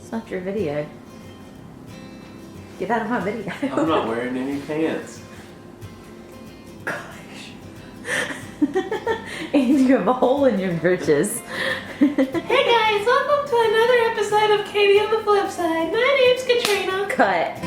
It's not your video. Get out of my video. I'm not wearing any pants. Gosh. And you have a hole in your britches. Hey guys, welcome to another episode of Katie on the Flip Side. My name's Katrina. Cut.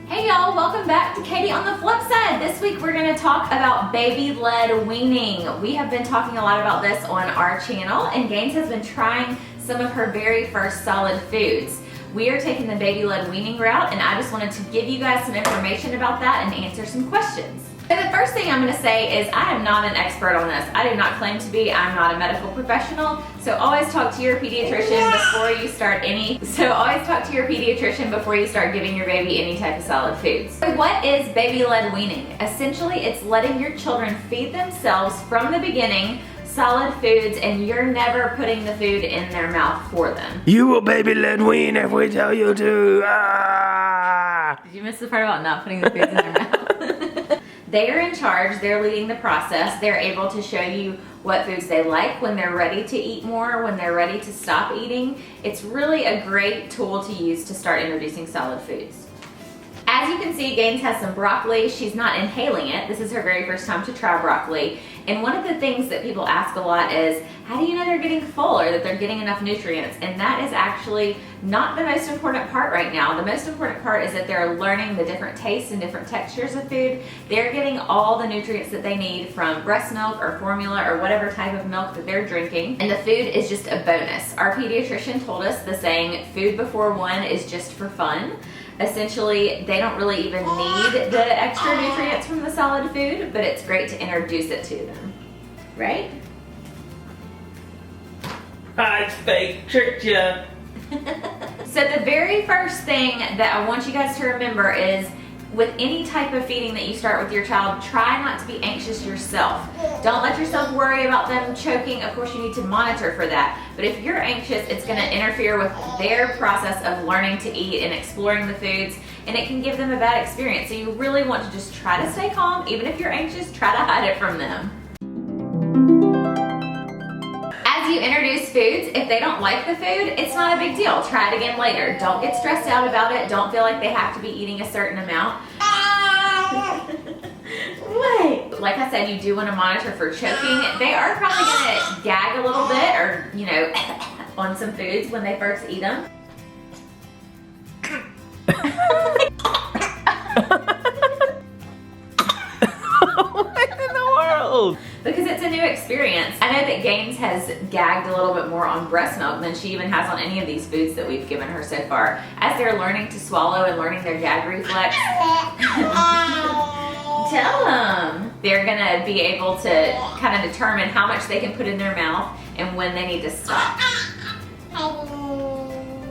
Hey y'all, welcome back to Katie on the Flip Side. This week we're going to talk about baby-led weaning. We have been talking a lot about this on our channel, and Gaines has been trying some of her very first solid foods. We are taking the baby-led weaning route, and I just wanted to give you guys some information about that and answer some questions. So the first thing I'm going to say is I am not an expert on this. I do not claim to be. I'm not a medical professional. So always talk to your pediatrician before you start giving your baby any type of solid foods. So what is baby-led weaning? Essentially, it's letting your children feed themselves from the beginning solid foods, and you're never putting the food in their mouth for them. You will baby-led wean if we tell you to. Ah! Did you miss the part about not putting the foods in their mouth? They are in charge, they're leading the process, they're able to show you what foods they like, when they're ready to eat more, when they're ready to stop eating. It's really a great tool to use to start introducing solid foods. As you can see, Gaines has some broccoli. She's not inhaling it. This is her very first time to try broccoli. And one of the things that people ask a lot is, how do you know they're getting full or that they're getting enough nutrients? And that is actually not the most important part right now. The most important part is that they're learning the different tastes and different textures of food. They're getting all the nutrients that they need from breast milk or formula or whatever type of milk that they're drinking. And the food is just a bonus. Our pediatrician told us the saying, food before one is just for fun. Essentially, they don't really even need the extra nutrients from the solid food, but it's great to introduce it to them, right? It's fake, tricked ya. So the very first thing that I want you guys to remember is, with any type of feeding that you start with your child, try not to be anxious yourself. Don't let yourself worry about them choking. Of course, you need to monitor for that. But if you're anxious, it's going to interfere with their process of learning to eat and exploring the foods, and it can give them a bad experience. So you really want to just try to stay calm. Even if you're anxious, try to hide it from them. As you introduce foods, if they don't like the food, it's not a big deal. Try it again later. Don't get stressed out about it. Don't feel like they have to be eating a certain amount. What? Like I said, you do want to monitor for choking. They are probably going to gag a little bit or, you know, on some foods when they first eat them. What in the world? Because it's a new experience. I know that Gaines has gagged a little bit more on breast milk than she even has on any of these foods that we've given her so far. As they're learning to swallow and learning their gag reflex, tell them. They're gonna be able to kind of determine how much they can put in their mouth and when they need to stop.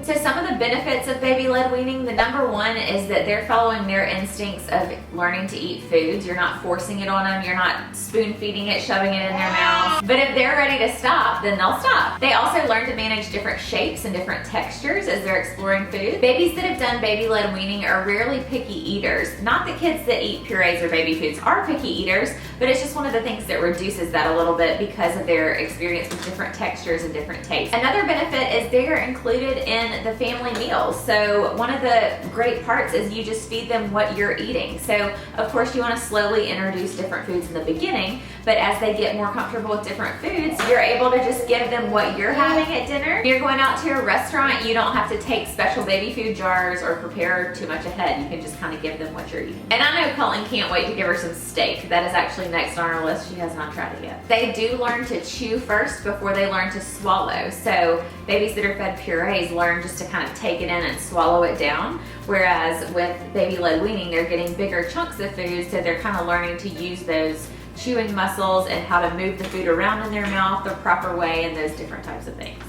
So some of the benefits of baby-led weaning, the number one is that they're following their instincts of learning to eat foods. You're not forcing it on them. You're not spoon feeding it, shoving it in their mouth. But if they're ready to stop, then they'll stop. They also learn to manage different shapes and different textures as they're exploring food. Babies that have done baby-led weaning are rarely picky eaters. Not that kids that eat purees or baby foods are picky eaters, but it's just one of the things that reduces that a little bit because of their experience with different textures and different tastes. Another benefit is they are included in the family meals. So one of the great parts is you just feed them what you're eating. So of course you want to slowly introduce different foods in the beginning, but as they get more comfortable with different foods, you're able to just give them what you're having at dinner. If you're going out to a restaurant, you don't have to take special baby food jars or prepare too much ahead. You can just kind of give them what you're eating. And I know Cullen can't wait to give her some steak. That is actually next on our list. She has not tried it yet. They do learn to chew first before they learn to swallow. So babies that are fed purees learn just to kind of take it in and swallow it down. Whereas with baby-led weaning, they're getting bigger chunks of food, so they're kind of learning to use those chewing muscles and how to move the food around in their mouth the proper way and those different types of things.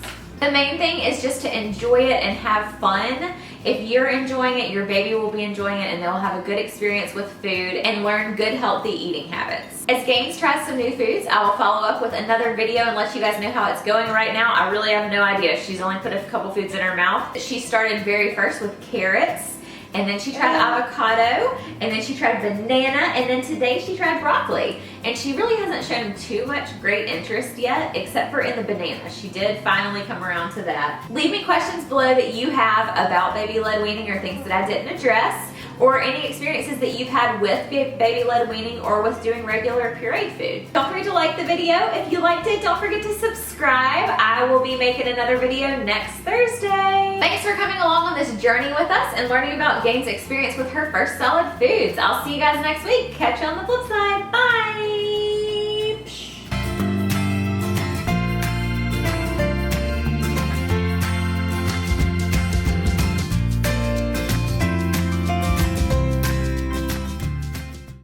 The main thing is just to enjoy it and have fun. If you're enjoying it, your baby will be enjoying it, and they'll have a good experience with food and learn good, healthy eating habits. As Gaines tries some new foods, I will follow up with another video and let you guys know how it's going right now. I really have no idea. She's only put a couple foods in her mouth. She started very first with carrots, and then she tried avocado, and then she tried banana, and then today she tried broccoli. And she really hasn't shown too much great interest yet, except for in the banana. She did finally come around to that. Leave me questions below that you have about baby-led weaning or things that I didn't address, or any experiences that you've had with baby-led weaning or with doing regular pureed food. Don't forget to like the video. If you liked it, don't forget to subscribe. I will be making another video next Thursday. Thanks for coming along on this journey with us and learning about Gaines' experience with her first solid foods. I'll see you guys next week. Catch you on the flip side. Bye!